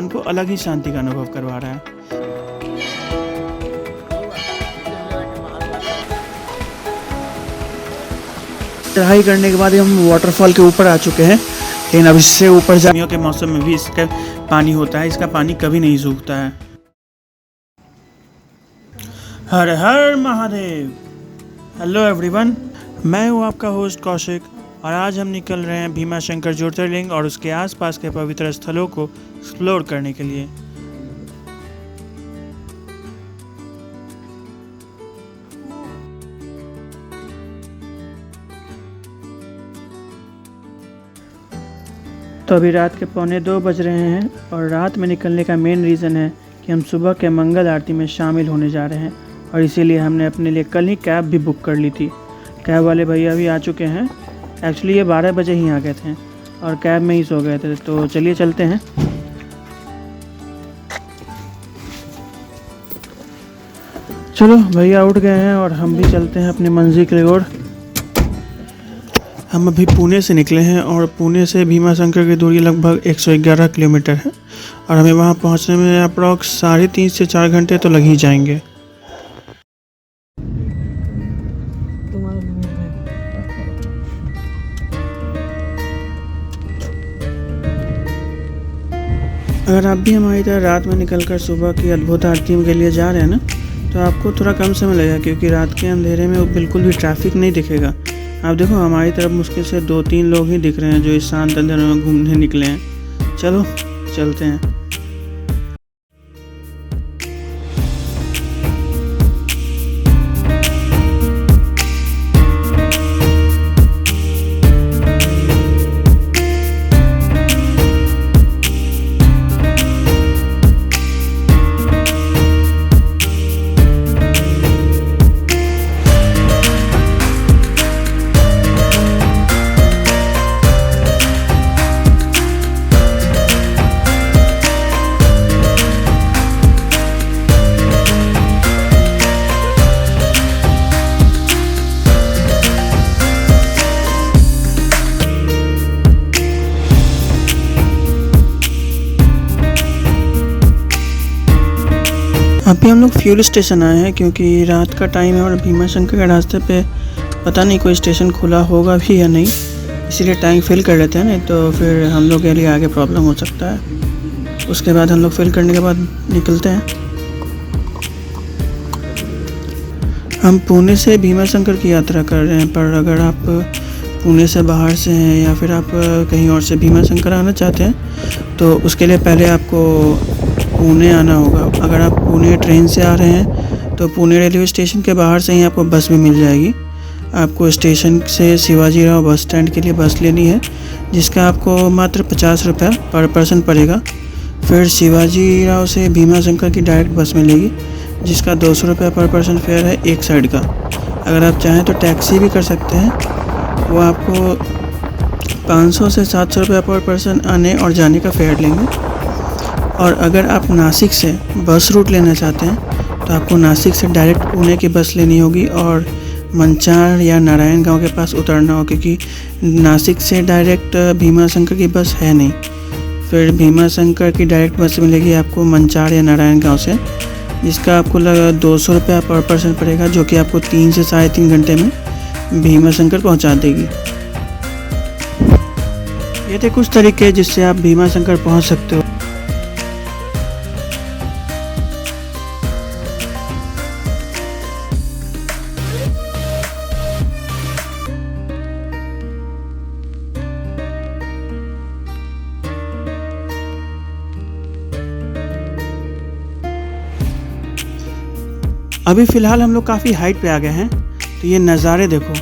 अपन को अलग ही शांति का अनुभव करवा रहा है। चढ़ाई करने के बाद हम वाटरफॉल के ऊपर आ चुके हैं, लेकिन अब इससे ऊपर गर्मियों के मौसम में भी इसका पानी होता है, इसका पानी कभी नहीं सूखता है। हर हर महादेव। हेलो एवरीवन, मैं हूँ आपका होस्ट कौशिक और आज हम निकल रहे हैं भीमाशंकर ज्योतिर्लिंग और उसके आसपास के पवित्र स्थलों को एक्सप्लोर करने के लिए। तो अभी रात के 1:45 बज रहे हैं और रात में निकलने का मेन रीज़न है कि हम सुबह के मंगल आरती में शामिल होने जा रहे हैं और इसीलिए हमने अपने लिए कल ही कैब भी बुक कर ली थी। कैब वाले भैया भी आ चुके हैं। एक्चुअली ये 12 बजे ही आ गए थे और कैब में ही सो गए थे। तो चलिए चलते हैं। चलो भैया उठ गए हैं और हम भी चलते हैं अपनी मंजिल की ओर। हम अभी पुणे से निकले हैं और पुणे से भीमाशंकर की दूरी लगभग 111 किलोमीटर है और हमें वहां पहुंचने में अप्रॉक्स 3.5 से 4 घंटे तो लग ही जाएंगे। अगर आप भी हमारी तरह रात में निकलकर सुबह की अद्भुत आरती के लिए जा रहे हैं ना, तो आपको थोड़ा कम समय लगेगा क्योंकि रात के अंधेरे में बिल्कुल भी ट्रैफिक नहीं दिखेगा। आप देखो हमारी तरफ मुश्किल से 2-3 लोग ही दिख रहे हैं जो इस शांत अंधेरे में घूमने निकले हैं। चलो चलते हैं। अभी हम लोग फ्यूल स्टेशन आए हैं क्योंकि रात का टाइम है और भीमाशंकर के रास्ते पे पता नहीं कोई स्टेशन खुला होगा भी या नहीं, इसीलिए टैंक फिल कर लेते हैं, नहीं तो फिर हम लोग के लिए आगे प्रॉब्लम हो सकता है। उसके बाद हम लोग फिल करने के बाद निकलते हैं। हम पुणे से भीमाशंकर की यात्रा कर रहे हैं, पर अगर आप पुणे से बाहर से हैं या फिर आप कहीं और से भीमाशंकर आना चाहते हैं तो उसके लिए पहले आपको पुणे आना होगा। अगर आप पुणे ट्रेन से आ रहे हैं तो पुणे रेलवे स्टेशन के बाहर से ही आपको बस भी मिल जाएगी। आपको स्टेशन से शिवाजी राव बस स्टैंड के लिए बस लेनी है जिसका आपको मात्र 50 रुपये पर पर्सन पड़ेगा। फिर शिवाजी राव से भीमाशंकर की डायरेक्ट बस मिलेगी जिसका 200 रुपये पर पर्सन फेयर है एक साइड का। अगर आप चाहें तो टैक्सी भी कर सकते हैं, वो आपको 500 से 700 रुपये पर पर्सन आने और जाने का फेयर लेंगे। और अगर आप नासिक से बस रूट लेना चाहते हैं तो आपको नासिक से डायरेक्ट पुणे की बस लेनी होगी और मंचार या नारायण गांव के पास उतरना होगा क्योंकि नासिक से डायरेक्ट भीमाशंकर की बस है नहीं। फिर भीमाशंकर की डायरेक्ट बस मिलेगी आपको मंचार या नारायण गांव से, जिसका आपको 200 रुपये पर पर्सन पड़ेगा, जो कि आपको 3 से 3.5 घंटे में भीमाशंकर पहुंचा देगी। ये थे कुछ तरीके जिससे आप भीमाशंकर पहुंच सकते हो। अभी फ़िलहाल हम लोग काफ़ी हाइट पे आ गए हैं, तो ये नज़ारे देखो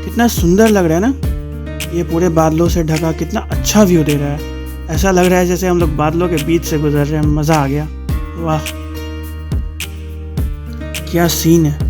कितना सुंदर लग रहा है ना। ये पूरे बादलों से ढका कितना अच्छा व्यू दे रहा है। ऐसा लग रहा है जैसे हम लोग बादलों के बीच से गुजर रहे हैं। मज़ा आ गया, वाह क्या सीन है।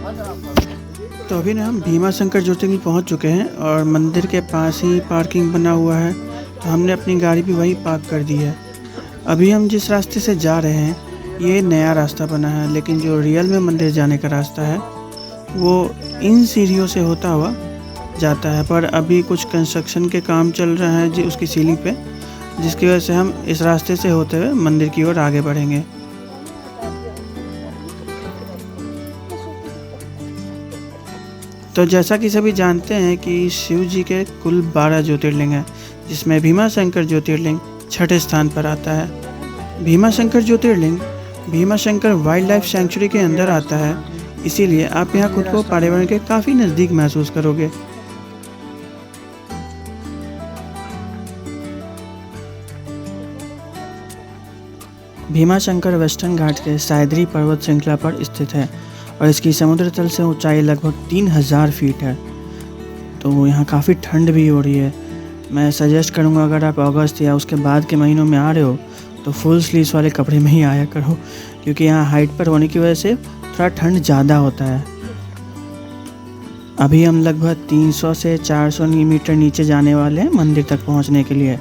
तो अभी ना हम भीमा शंकर ज्योतिर्लिंग पहुंच चुके हैं और मंदिर के पास ही पार्किंग बना हुआ है, तो हमने अपनी गाड़ी भी वहीं पार्क कर दी है। अभी हम जिस रास्ते से जा रहे हैं ये नया रास्ता बना है, लेकिन जो रियल में मंदिर जाने का रास्ता है वो इन सीढ़ियों से होता हुआ जाता है, पर अभी कुछ कंस्ट्रक्शन के काम चल रहा है जी उसकी सीलिंग पे, जिसकी वजह से हम इस रास्ते से होते हुए मंदिर की ओर आगे बढ़ेंगे। तो जैसा कि सभी जानते हैं कि शिव जी के कुल 12 ज्योतिर्लिंग हैं, जिसमें भीमा शंकर ज्योतिर्लिंग छठे स्थान पर आता है। Bhima Shankar Jyotirlinga Bhima Shankar wild life sanctuary के अंदर आता है, इसीलिए आप यहाँ खुद को पर्यावरण के काफ़ी नज़दीक महसूस करोगे। भीमा शंकर वेस्टर्न घाट के सह्याद्री पर्वत श्रृंखला पर स्थित है और इसकी समुद्र तल से ऊंचाई लगभग 3000 फीट है। तो यहाँ काफ़ी ठंड भी हो रही है। मैं सजेस्ट करूँगा अगर आप अगस्त या उसके बाद के महीनों में आ रहे हो तो फुल स्लीव्स वाले कपड़े में ही आया करो, क्योंकि यहाँ हाइट पर होने की वजह से थोड़ा ठंड ज़्यादा होता है। अभी हम लगभग 300 से 400 मीटर नीचे जाने वाले हैं मंदिर तक पहुँचने के लिए,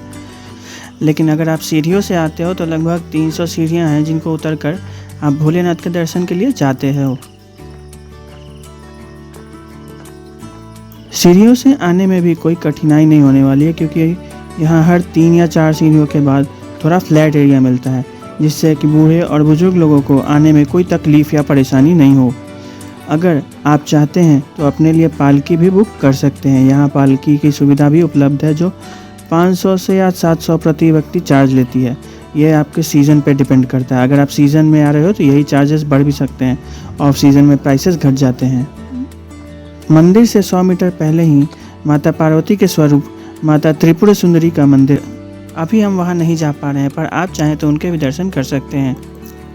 लेकिन अगर आप सीढ़ियों से आते हो तो लगभग 300 सीढ़ियाँ हैं जिनको उतरकर आप भोलेनाथ के दर्शन के लिए जाते हो। सीढ़ियों से आने में भी कोई कठिनाई नहीं होने वाली है, क्योंकि यहाँ हर 3 या 4 सीढ़ियों के बाद थोड़ा फ्लैट एरिया मिलता है, जिससे कि बूढ़े और बुजुर्ग लोगों को आने में कोई तकलीफ़ या परेशानी नहीं हो। अगर आप चाहते हैं तो अपने लिए पालकी भी बुक कर सकते हैं। यहाँ पालकी की सुविधा भी उपलब्ध है, जो 500 से या 700 प्रति व्यक्ति चार्ज लेती है। ये आपके सीज़न पे डिपेंड करता है। अगर आप सीज़न में आ रहे हो तो यही चार्जेस बढ़ भी सकते हैं, ऑफ सीज़न में प्राइसेस घट जाते हैं। मंदिर से 100 मीटर पहले ही माता पार्वती के स्वरूप माता त्रिपुरा सुंदरी का मंदिर। अभी हम वहाँ नहीं जा पा रहे हैं, पर आप चाहें तो उनके भी दर्शन कर सकते हैं।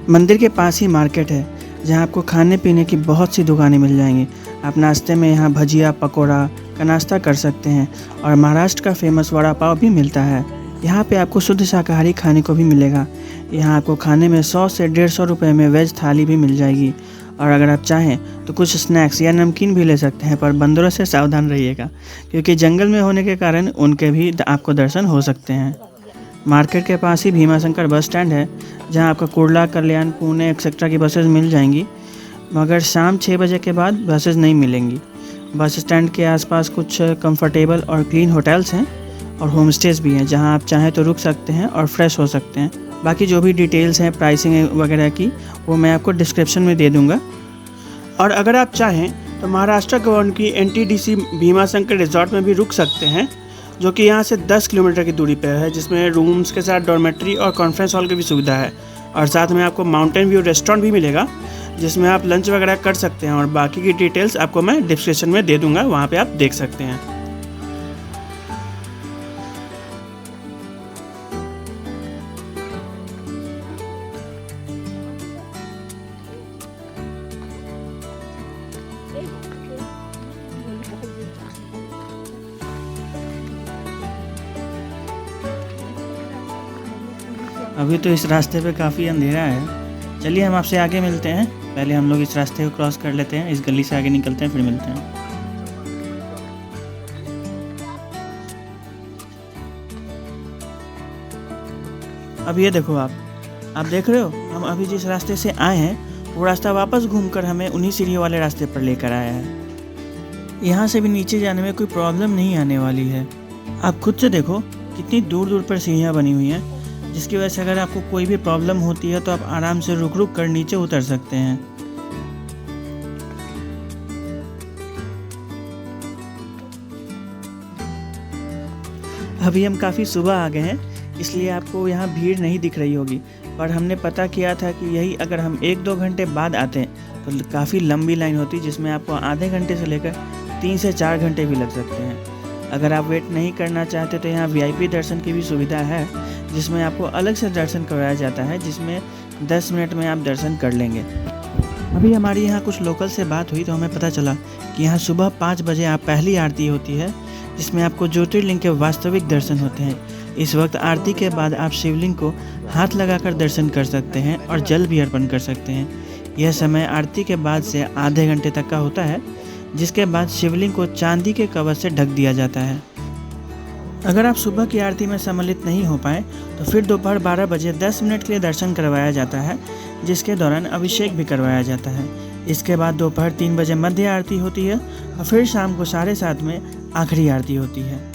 मंदिर के पास ही मार्केट है, जहाँ आपको खाने पीने की बहुत सी दुकानें मिल जाएंगी। आप नाश्ते में यहाँ भजिया पकौड़ा का नाश्ता कर सकते हैं और महाराष्ट्र का फेमस वड़ा पाव भी मिलता है। यहाँ पे आपको शुद्ध शाकाहारी खाने को भी मिलेगा। यहाँ आपको खाने में 100 से 150 रुपये में वेज थाली भी मिल जाएगी, और अगर आप चाहें तो कुछ स्नैक्स या नमकीन भी ले सकते हैं, पर बंदरों से सावधान रहिएगा, क्योंकि जंगल में होने के कारण उनके भी आपको दर्शन हो सकते हैं। मार्केट के पास ही भीमा शंकर बस स्टैंड है, जहाँ आपको कुर्ला, कल्याण, पुणे एक्सेट्रा की बसेस मिल जाएंगी, मगर शाम 6 बजे के बाद बसेस नहीं मिलेंगी। बस स्टैंड के आसपास कुछ कंफर्टेबल और क्लीन होटल्स हैं और होम स्टेज भी हैं, जहां आप चाहें तो रुक सकते हैं और फ्रेश हो सकते हैं। बाकी जो भी डिटेल्स हैं प्राइसिंग वगैरह की, वो मैं आपको डिस्क्रिप्शन में दे दूंगा। और अगर आप चाहें तो महाराष्ट्र गवर्नमेंट की NTDC भीमा शंकर रिजॉर्ट में भी रुक सकते हैं, जो कि यहाँ से 10 किलोमीटर की दूरी पर है, जिसमें रूम्स के साथ डॉर्मेट्री और कॉन्फ्रेंस हॉल की भी सुविधा है। और साथ में आपको माउंटेन व्यू रेस्टोरेंट भी मिलेगा, जिसमें आप लंच वगैरह कर सकते हैं। और बाकी की डिटेल्स आपको मैं डिस्क्रिप्शन में दे दूंगा, वहाँ पे आप देख सकते हैं। अभी तो इस रास्ते पे काफ़ी अंधेरा है, चलिए हम आपसे आगे मिलते हैं। पहले हम लोग इस रास्ते को क्रॉस कर लेते हैं, इस गली से आगे निकलते हैं, फिर मिलते हैं। अब ये देखो, आप देख रहे हो, हम अभी जिस रास्ते से आए हैं वो रास्ता वापस घूमकर हमें उन्हीं सीढ़ियों वाले रास्ते पर लेकर आया है। यहाँ से भी नीचे जाने में कोई प्रॉब्लम नहीं आने वाली है। आप खुद से देखो कितनी दूर दूर पर सीढ़ियाँ बनी हुई हैं, जिसकी वजह से अगर आपको कोई भी प्रॉब्लम होती है तो आप आराम से रुक रुक कर नीचे उतर सकते हैं। अभी हम काफ़ी सुबह आ गए हैं, इसलिए आपको यहाँ भीड़ नहीं दिख रही होगी, पर हमने पता किया था कि यही अगर हम 1-2 घंटे बाद आते हैं तो काफ़ी लंबी लाइन होती, जिसमें आपको आधे घंटे से लेकर 3 से 4 घंटे भी लग सकते हैं। अगर आप वेट नहीं करना चाहते तो यहाँ VIP दर्शन की भी सुविधा है, जिसमें आपको अलग से दर्शन करवाया जाता है, जिसमें 10 मिनट में आप दर्शन कर लेंगे। अभी हमारी यहाँ कुछ लोकल से बात हुई तो हमें पता चला कि यहाँ सुबह 5 बजे आप पहली आरती होती है, जिसमें आपको ज्योतिर्लिंग के वास्तविक दर्शन होते हैं। इस वक्त आरती के बाद आप शिवलिंग को हाथ लगाकर दर्शन कर सकते हैं और जल भी अर्पण कर सकते हैं। यह समय आरती के बाद से आधे घंटे तक का होता है, जिसके बाद शिवलिंग को चांदी के कवच से ढक दिया जाता है। अगर आप सुबह की आरती में सम्मिलित नहीं हो पाए तो फिर दोपहर 12 बजे 10 मिनट के लिए दर्शन करवाया जाता है, जिसके दौरान अभिषेक भी करवाया जाता है। इसके बाद दोपहर 3 बजे मध्य आरती होती है और फिर शाम को 7:30 में आखिरी आरती होती है।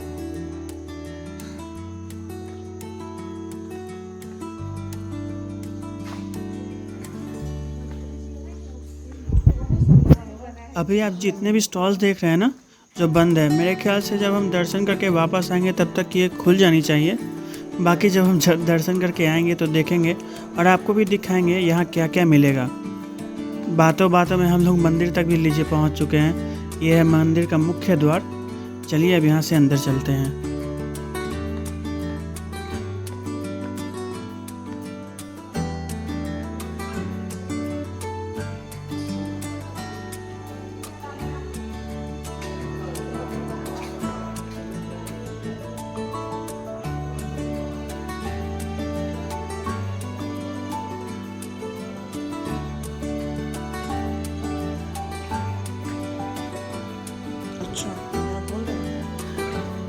अभी आप जितने भी स्टॉल्स देख रहे हैं ना, जो बंद है, मेरे ख्याल से जब हम दर्शन करके वापस आएंगे तब तक ये खुल जानी चाहिए। बाकी जब हम दर्शन करके आएंगे तो देखेंगे और आपको भी दिखाएंगे यहाँ क्या क्या मिलेगा। बातों बातों में हम लोग मंदिर तक भी लीजिए पहुँच चुके हैं। ये है मंदिर का मुख्य द्वार। चलिए अब यहाँ से अंदर चलते हैं।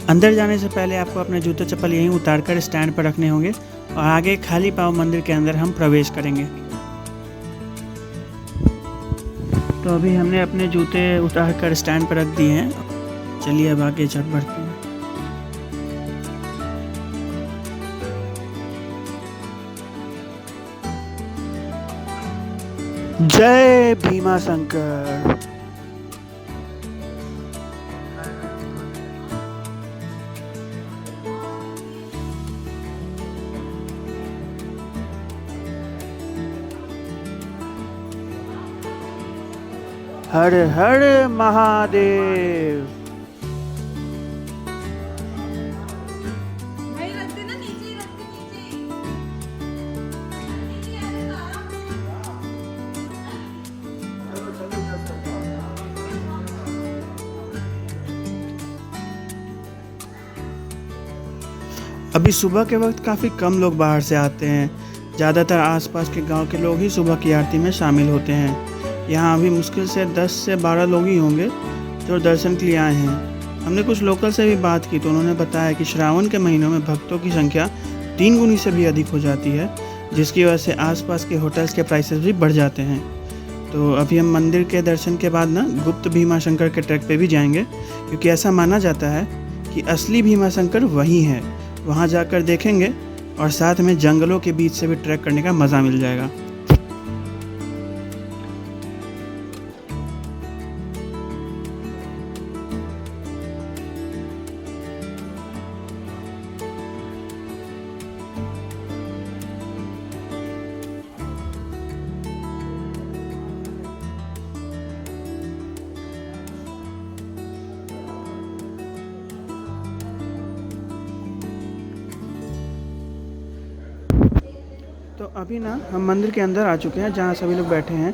अंदर जाने से पहले आपको अपने जूते चप्पल यहीं उतार कर स्टैंड पर रखने होंगे और आगे खाली पाँव मंदिर के अंदर हम प्रवेश करेंगे। तो अभी हमने अपने जूते उतार कर स्टैंड पर रख दिए हैं। चलिए अब आगे चल बढ़ते हैं। जय भीमा शंकर। हर हर महादेव। अभी सुबह के वक्त काफ़ी कम लोग बाहर से आते हैं। ज़्यादातर आसपास के गांव के लोग ही सुबह की आरती में शामिल होते हैं। यहाँ अभी मुश्किल से 10 से 12 लोग ही होंगे जो दर्शन के लिए आए हैं। हमने कुछ लोकल से भी बात की तो उन्होंने बताया कि श्रावण के महीनों में भक्तों की संख्या 3 गुनी से भी अधिक हो जाती है, जिसकी वजह से आसपास के होटल्स के प्राइसेस भी बढ़ जाते हैं। तो अभी हम मंदिर के दर्शन के बाद ना गुप्त भीमा शंकर के ट्रैक पे भी जाएंगे, क्योंकि ऐसा माना जाता है कि असली भीमा शंकर वहीं है। वहाँ जाकर देखेंगे और साथ में जंगलों के बीच से भी ट्रैक करने का मज़ा मिल जाएगा। तो अभी ना हम मंदिर के अंदर आ चुके हैं, जहाँ सभी लोग बैठे हैं।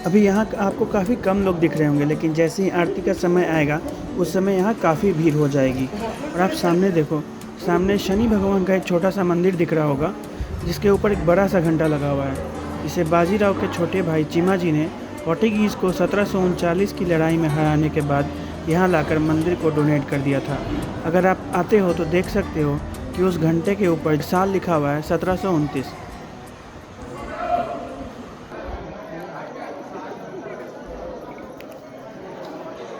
अभी यहाँ आपको काफ़ी कम लोग दिख रहे होंगे, लेकिन जैसे ही आरती का समय आएगा उस समय यहाँ काफ़ी भीड़ हो जाएगी। और आप सामने देखो, सामने शनि भगवान का एक छोटा सा मंदिर दिख रहा होगा, जिसके ऊपर एक बड़ा सा घंटा लगा हुआ है। इसे बाजीराव के छोटे भाई चिमाजी ने पोर्टुगीज़ को 1739 की लड़ाई में हराने के बाद यहाँ लाकर मंदिर को डोनेट कर दिया था। अगर आप आते हो तो देख सकते हो कि उस घंटे के ऊपर साल लिखा हुआ है 1729।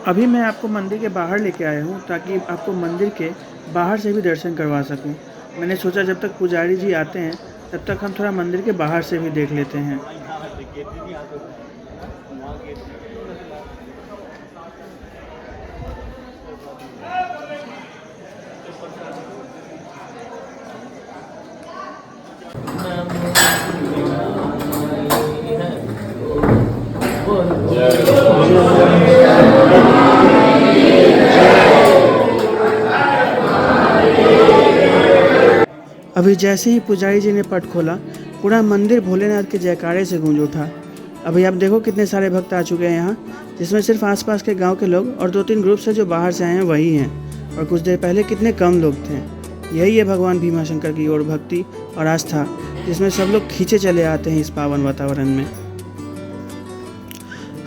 अभी मैं आपको मंदिर के बाहर लेके आया हूँ ताकि आपको मंदिर के बाहर से भी दर्शन करवा सकूँ। मैंने सोचा जब तक पुजारी जी आते हैं तब तक हम थोड़ा मंदिर के बाहर से भी देख लेते हैं। अभी जैसे ही पुजारी जी ने पट खोला, पूरा मंदिर भोलेनाथ के जयकारे से गूंज उठा। अभी आप देखो कितने सारे भक्त आ चुके हैं यहाँ, जिसमें सिर्फ आसपास के गांव के लोग और 2-3 ग्रुप से जो बाहर से आए हैं वही हैं। और कुछ देर पहले कितने कम लोग थे। यही है भगवान भीमा शंकर की ओर भक्ति और आस्था, जिसमें सब लोग खींचे चले आते हैं इस पावन वातावरण में।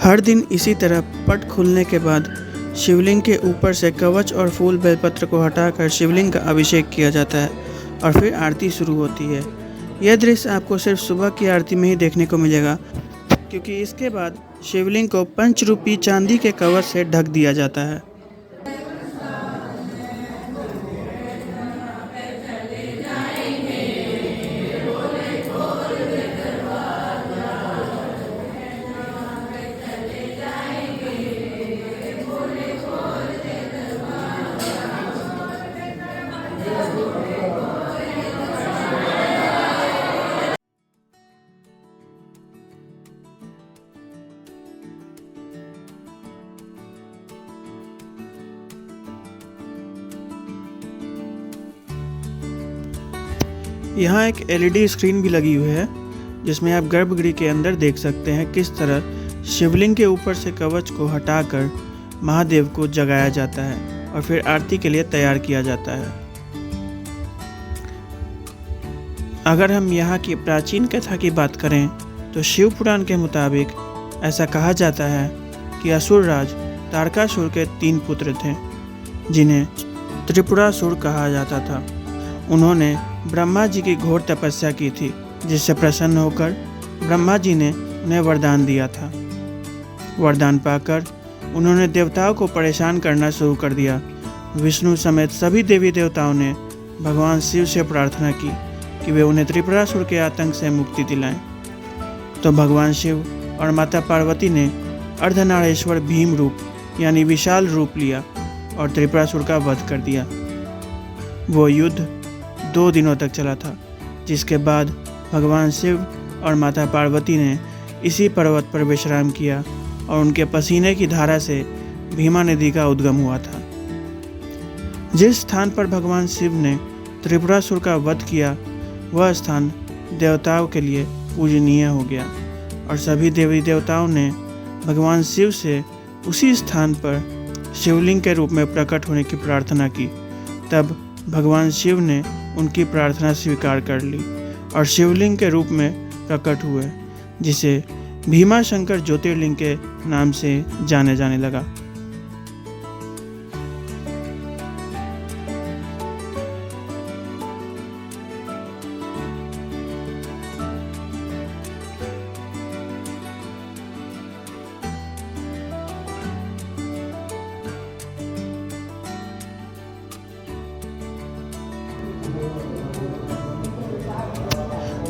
हर दिन इसी तरह पट खुलने के बाद शिवलिंग के ऊपर से कवच और फूल बेलपत्र को हटाकर शिवलिंग का अभिषेक किया जाता है और फिर आरती शुरू होती है। यह दृश्य आपको सिर्फ सुबह की आरती में ही देखने को मिलेगा, क्योंकि इसके बाद शिवलिंग को पंचरूपी चांदी के कवच से ढक दिया जाता है। यहाँ एक एलईडी स्क्रीन भी लगी हुई है, जिसमें आप गर्भगृह के अंदर देख सकते हैं किस तरह शिवलिंग के ऊपर से कवच को हटाकर महादेव को जगाया जाता है और फिर आरती के लिए तैयार किया जाता है। अगर हम यहाँ की प्राचीन कथा की बात करें तो शिव पुराण के मुताबिक ऐसा कहा जाता है कि असुरराज तारकासुर के 3 पुत्र थे, जिन्हें त्रिपुरासुर कहा जाता था। उन्होंने ब्रह्मा जी की घोर तपस्या की थी, जिससे प्रसन्न होकर ब्रह्मा जी ने उन्हें वरदान दिया था। वरदान पाकर उन्होंने देवताओं को परेशान करना शुरू कर दिया। विष्णु समेत सभी देवी देवताओं ने भगवान शिव से प्रार्थना की कि वे उन्हें त्रिपुरासुर के आतंक से मुक्ति दिलाएं। तो भगवान शिव और माता पार्वती ने अर्धनारेश्वर भीम रूप यानी विशाल रूप लिया और त्रिपुरासुर का वध कर दिया। वो युद्ध 2 दिनों तक चला था, जिसके बाद भगवान शिव और माता पार्वती ने इसी पर्वत पर विश्राम किया और उनके पसीने की धारा से भीमा नदी का उद्गम हुआ था। जिस स्थान पर भगवान शिव ने त्रिपुरासुर का वध किया, वह स्थान देवताओं के लिए पूजनीय हो गया और सभी देवी देवताओं ने भगवान शिव से उसी स्थान पर शिवलिंग के रूप में प्रकट होने की प्रार्थना की। तब भगवान शिव ने उनकी प्रार्थना स्वीकार कर ली और शिवलिंग के रूप में प्रकट हुए, जिसे भीमाशंकर ज्योतिर्लिंग के नाम से जाने जाने लगा।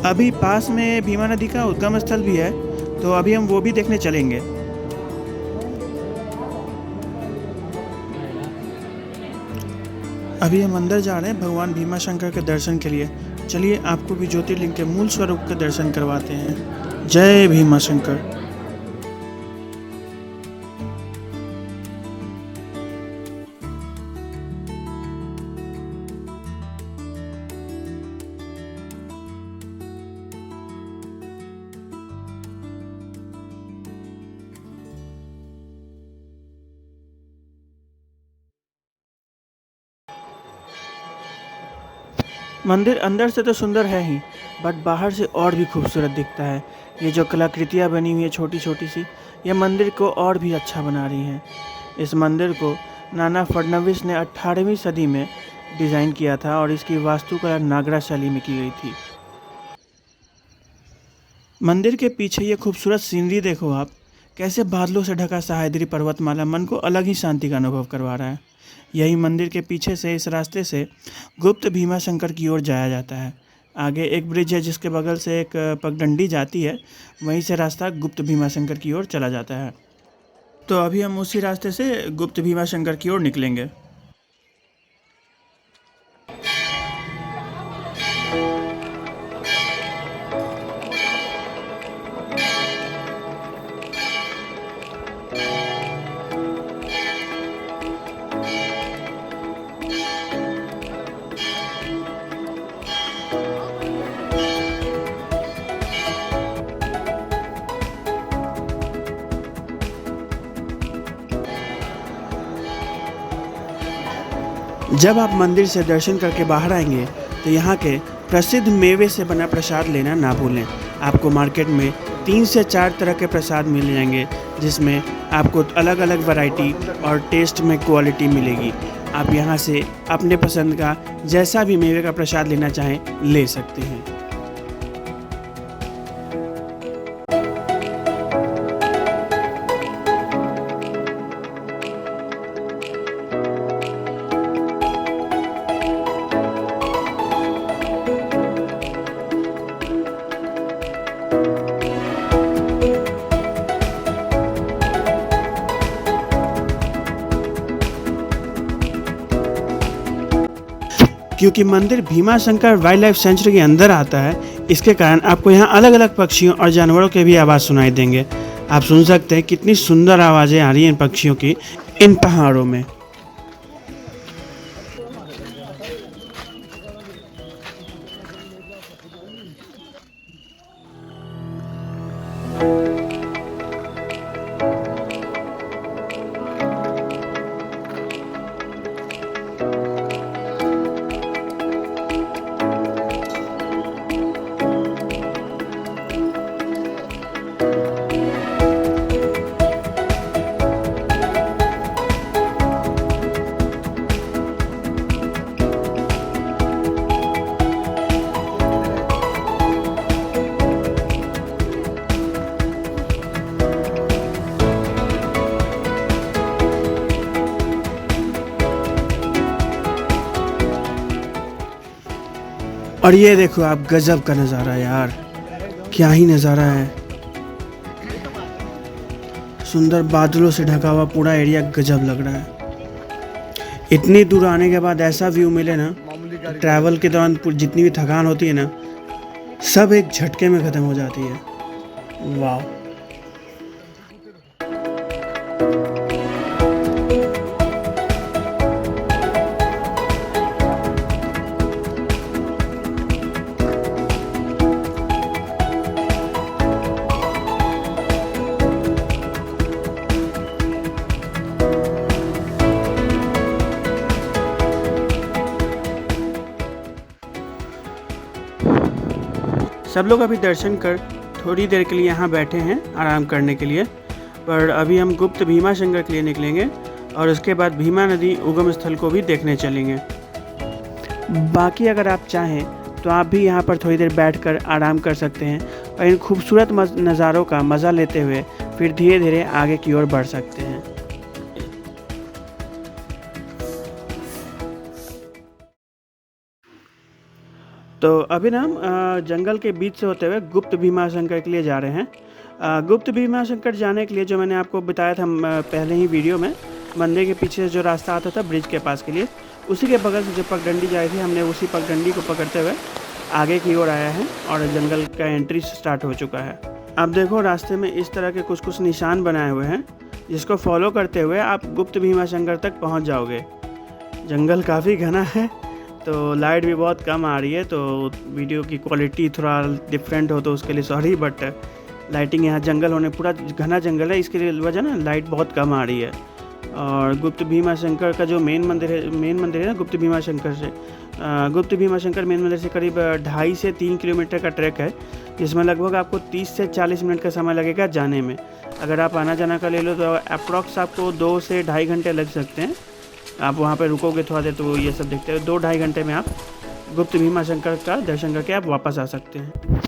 अभी पास में भीमा नदी का उद्गम स्थल भी है, तो अभी हम वो भी देखने चलेंगे। अभी हम अंदर जा रहे हैं भगवान भीमाशंकर के दर्शन के लिए। चलिए आपको भी ज्योतिर्लिंग के मूल स्वरूप के दर्शन करवाते हैं। जय भीमाशंकर। मंदिर अंदर से तो सुंदर है ही, बट बाहर से और भी खूबसूरत दिखता है। ये जो कलाकृतियाँ बनी हुई है छोटी छोटी सी, ये मंदिर को और भी अच्छा बना रही हैं। इस मंदिर को नाना फडणवीस ने 18वीं सदी में डिज़ाइन किया था और इसकी वास्तुकला नागरा शैली में की गई थी। मंदिर के पीछे ये खूबसूरत सीनरी देखो आप, कैसे बादलों से ढका सह्याद्री पर्वतमाला मन को अलग ही शांति का अनुभव करवा रहा है। यही मंदिर के पीछे से इस रास्ते से गुप्त भीमाशंकर की ओर जाया जाता है। आगे एक ब्रिज है जिसके बगल से एक पगडंडी जाती है, वहीं से रास्ता गुप्त भीमाशंकर की ओर चला जाता है। तो अभी हम उसी रास्ते से गुप्त भीमाशंकर की ओर निकलेंगे। जब आप मंदिर से दर्शन करके बाहर आएंगे तो यहाँ के प्रसिद्ध मेवे से बना प्रसाद लेना ना भूलें। आपको मार्केट में 3 से 4 तरह के प्रसाद मिल जाएंगे, जिसमें आपको अलग अलग वैरायटी और टेस्ट में क्वालिटी मिलेगी। आप यहाँ से अपने पसंद का जैसा भी मेवे का प्रसाद लेना चाहें ले सकते हैं। क्योंकि मंदिर भीमाशंकर वाइल्ड लाइफ सेंचुरी के अंदर आता है, इसके कारण आपको यहाँ अलग अलग पक्षियों और जानवरों के भी आवाज़ सुनाई देंगे। आप सुन सकते हैं कितनी सुंदर आवाज़ें आ रही हैं इन पक्षियों की इन पहाड़ों में। और ये देखो आप, गजब का नज़ारा यार, क्या ही नज़ारा है। सुंदर बादलों से ढका हुआ पूरा एरिया गजब लग रहा है। इतनी दूर आने के बाद ऐसा व्यू मिले ना, ट्रैवल के दौरान जितनी भी थकान होती है ना, सब एक झटके में ख़त्म हो जाती है। वाह। सब लोग अभी दर्शन कर थोड़ी देर के लिए यहाँ बैठे हैं आराम करने के लिए, पर अभी हम गुप्त भीमाशंकर के लिए निकलेंगे और उसके बाद भीमा नदी उगम स्थल को भी देखने चलेंगे। बाकी अगर आप चाहें तो आप भी यहाँ पर थोड़ी देर बैठकर आराम कर सकते हैं और इन खूबसूरत नज़ारों का मज़ा लेते हुए फिर धीरे धीरे आगे की ओर बढ़ सकते हैं। तो अभी ना हम जंगल के बीच से होते हुए गुप्त भीमाशंकर के लिए जा रहे हैं। गुप्त भीमाशंकर जाने के लिए जो मैंने आपको बताया था पहले ही वीडियो में, मंदिर के पीछे से जो रास्ता आता था ब्रिज के पास के लिए, उसी के बगल से जो पगडंडी जाई थी, हमने उसी पगडंडी को पकड़ते हुए आगे की ओर आया है और जंगल का एंट्री स्टार्ट हो चुका है। अब देखो रास्ते में इस तरह के कुछ कुछ निशान बनाए हुए हैं, जिसको फॉलो करते हुए आप गुप्त भीमाशंकर तक पहुँच जाओगे। जंगल काफ़ी घना है तो लाइट भी बहुत कम आ रही है, तो वीडियो की क्वालिटी थोड़ा डिफरेंट हो तो उसके लिए सॉरी, बट लाइटिंग यहाँ जंगल होने, पूरा घना जंगल है, इसके लिए वजह ना लाइट बहुत कम आ रही है। और गुप्त भीमाशंकर का जो मेन मंदिर है ना गुप्त भीमाशंकर से, गुप्त भीमाशंकर मेन मंदिर से करीब 2.5 से 3 किलोमीटर का ट्रैक है, जिसमें लगभग आपको 30 से 40 मिनट का समय लगेगा जाने में। अगर आप आना जाना का ले लो तो अप्रॉक्स आपको 2 से 2.5 घंटे लग सकते हैं। आप वहाँ पे रुकोगे थोड़ा देर तो ये सब देखते हुए 2-2.5 घंटे में आप गुप्त भीमाशंकर का दर्शन करके आप वापस आ सकते हैं।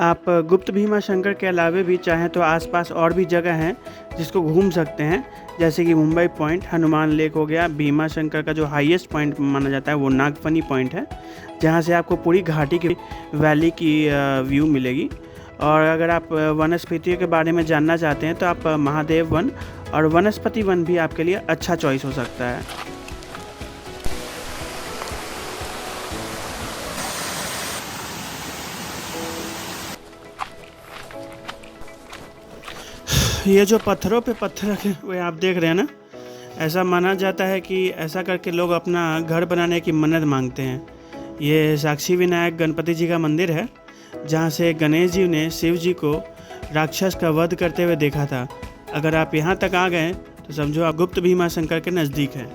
आप गुप्त भीमाशंकर के अलावे भी चाहें तो आसपास और भी जगह हैं जिसको घूम सकते हैं, जैसे कि मुंबई पॉइंट, हनुमान लेक हो गया। भीमाशंकर का जो हाईएस्ट पॉइंट माना जाता है वो नागफनी पॉइंट है, जहाँ से आपको पूरी घाटी की वैली की व्यू मिलेगी। और अगर आप वनस्पतियों के बारे में जानना चाहते हैं तो आप महादेव वन और वनस्पति वन भी आपके लिए अच्छा चॉइस हो सकता है। ये जो पत्थरों पे पत्थर रखे हुए आप देख रहे हैं ना, ऐसा माना जाता है कि ऐसा करके लोग अपना घर बनाने की मन्नत मांगते हैं। ये साक्षी विनायक गणपति जी का मंदिर है, जहाँ से गणेश जी ने शिव जी को राक्षस का वध करते हुए देखा था। अगर आप यहाँ तक आ गए तो समझो आप गुप्त भीमाशंकर के नज़दीक हैं।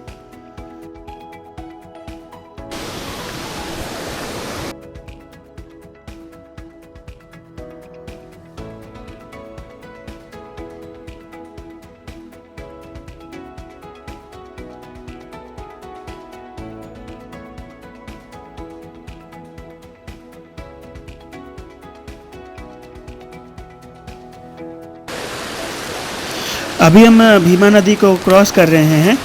अभी हम भीमा नदी को क्रॉस कर रहे हैं।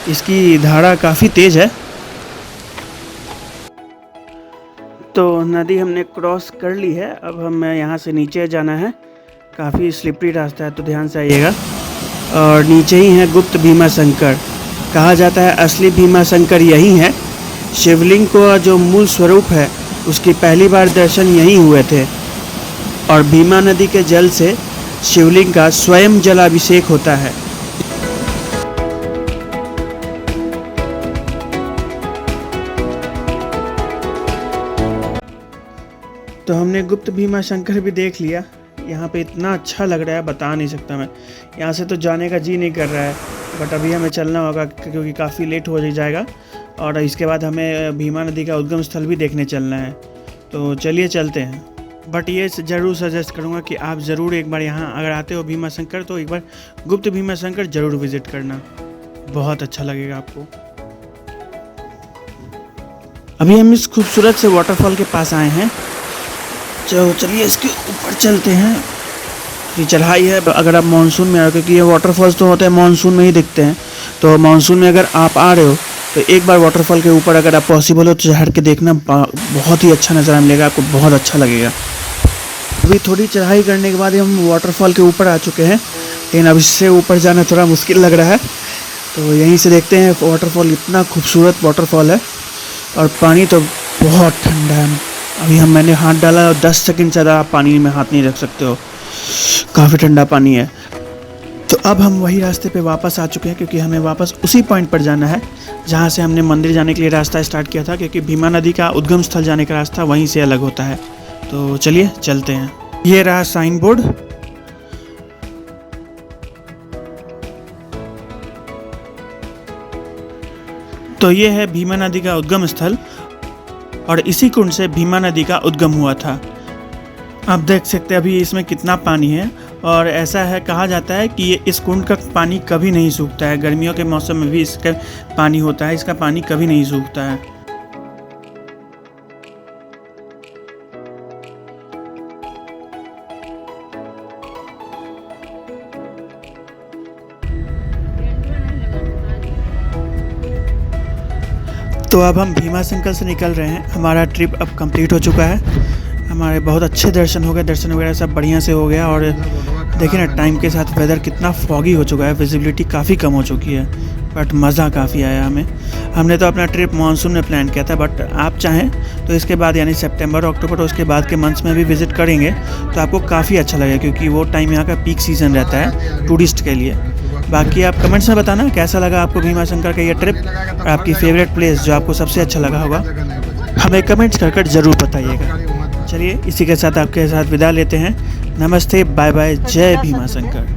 इसकी धारा काफ़ी तेज़ है। तो नदी हमने क्रॉस कर ली है। अब हमें यहाँ से नीचे जाना है। काफ़ी स्लिपरी रास्ता है, तो ध्यान से आइएगा। और नीचे ही है गुप्त भीमा शंकर। कहा जाता है असली भीमा शंकर यही है। शिवलिंग को जो मूल स्वरूप है उसकी पहली बार दर्शन यहीं हुए थे। और भीमा नदी के जल से शिवलिंग का स्वयं जलाभिषेक होता है। तो हमने गुप्त भीमा शंकर भी देख लिया। यहाँ पे इतना अच्छा लग रहा है, बता नहीं सकता मैं। यहाँ से तो जाने का जी नहीं कर रहा है, बट अभी हमें चलना होगा क्योंकि काफ़ी लेट हो जाएगा। और इसके बाद हमें भीमा नदी का उद्गम स्थल भी देखने चलना है। तो चलिए चलते हैं। बट ये ज़रूर सजेस्ट करूँगा कि आप ज़रूर एक बार यहाँ अगर आते हो भीमा शंकर, तो एक बार गुप्त भीमा शंकर ज़रूर विज़िट करना, बहुत अच्छा लगेगा आपको। अभी हम इस खूबसूरत से वाटरफॉल के पास आए हैं। चलिए इसके ऊपर चलते हैं। ये चढ़ाई है। अगर आप मानसून में आओ, क्योंकि ये वाटरफॉल्स तो होते हैं मानसून में ही दिखते हैं, तो मानसून में अगर आप आ रहे हो तो एक बार वाटरफॉल के ऊपर अगर आप पॉसिबल हो तो चढ़ के देखना, बहुत ही अच्छा नज़ारा मिलेगा आपको, बहुत अच्छा लगेगा। अभी थोड़ी चढ़ाई करने के बाद हम वाटरफॉल के ऊपर आ चुके हैं, लेकिन अब इससे ऊपर जाना थोड़ा मुश्किल लग रहा है। तो यहीं से देखते हैं वाटरफॉल। इतना खूबसूरत वाटरफॉल है और पानी तो बहुत ठंडा है। अभी मैंने हाथ डाला और 10 सेकंड से ज़्यादा आप पानी में हाथ नहीं रख सकते हो, काफ़ी ठंडा पानी है। तो अब हम वही रास्ते पे वापस आ चुके हैं, क्योंकि हमें वापस उसी पॉइंट पर जाना है जहाँ से हमने मंदिर जाने के लिए रास्ता स्टार्ट किया था, क्योंकि भीमा नदी का उद्गम स्थल जाने का रास्ता वहीं से अलग होता है। तो चलिए चलते हैं। ये रहा साइन बोर्ड। तो ये है भीमा नदी का उद्गम स्थल, और इसी कुंड से भीमा नदी का उद्गम हुआ था। आप देख सकते हैं अभी इसमें कितना पानी है। और ऐसा है, कहा जाता है कि ये इस कुंड का पानी कभी नहीं सूखता है। गर्मियों के मौसम में भी इसका पानी होता है, इसका पानी कभी नहीं सूखता है। तो अब हम भीमा शंकर से निकल रहे हैं। हमारा ट्रिप अब कंप्लीट हो चुका है। हमारे बहुत अच्छे दर्शन हो गए, दर्शन वगैरह सब बढ़िया से हो गया। और देखिए ना, टाइम के साथ वेदर कितना फॉगी हो चुका है, विजिबिलिटी काफ़ी कम हो चुकी है, बट मज़ा काफ़ी आया हमें। हमने तो अपना ट्रिप मानसून में प्लान किया था, बट आप चाहें तो इसके बाद यानी सितंबर अक्टूबर, उसके बाद के मंथ्स में भी विज़िट करेंगे तो आपको काफ़ी अच्छा लगेगा, क्योंकि वो टाइम यहाँ का पीक सीज़न रहता है टूरिस्ट के लिए। बाकी आप कमेंट्स में बताना कैसा लगा आपको भीमा शंकर का ये ट्रिप, और आपकी फेवरेट प्लेस जो आपको सबसे अच्छा लगा होगा हमें कमेंट्स कर ज़रूर बताइएगा। चलिए इसी के साथ आपके साथ विदा लेते हैं। नमस्ते, बाय बाय, जय भीमा शंकर।